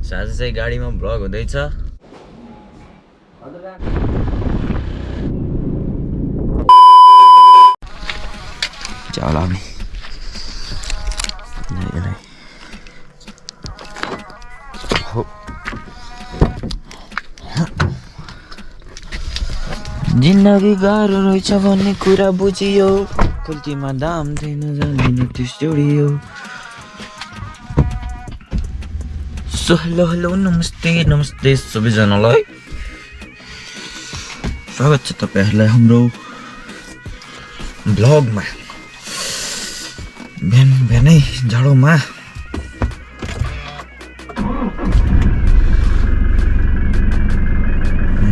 आज चाहिँ गाडीमा भ्लग हुँदैछ। चला भी जिन्दगी गाह्रो रहेछ भन्ने कुरा बुझियो, कुल्तीमा दाम थिएन जान्दिन त्यस जोडियो। सो हेलो हेलो नमस्ते नमस्ते सबैजनालाई, स्वागत छ तपाईहरुलाई हाम्रो भ्लगमा। बिहान बिहानै जाडोमा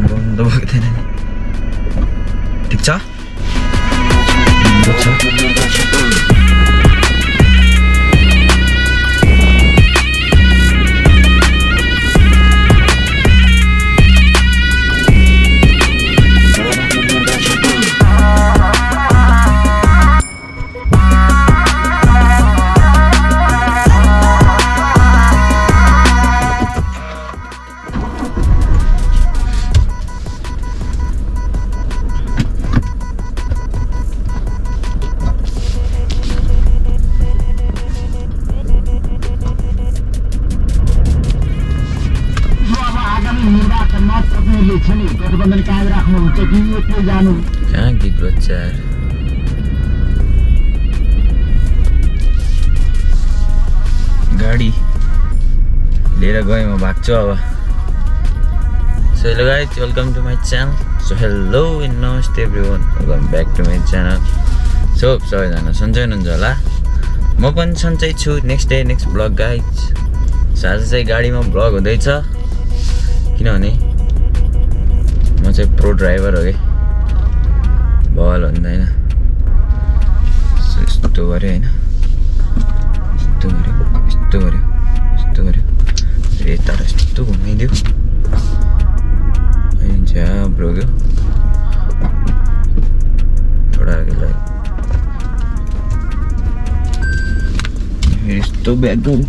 बन्द भएको थिएन नि, ठिक छ। कहाँ गीत बज्छ यार। गाडी लिएर गएँ, म भाग्छु अब। So hello guys, welcome to my channel. So hello and नमस्ते everyone, welcome back to my channel. So सबैजना सन्चै हुनुहुन्छ होला, म पनि सन्चै छु। Next day next vlog guys. So आज चाहिँ गाडीमा भ्लग हुँदैछ, किनभने म चाहिँ प्रो ड्राइभर हो कि, बवाल हुँदैन। यस्तो गऱ्यो होइन, यस्तो गऱ्यो, यस्तो गऱ्यो, यस्तो गऱ्यो, यता यस्तो घुमाइदियो, झ्याप रोक्यो थोडा अघिलाई, यस्तो ब्याक गयो।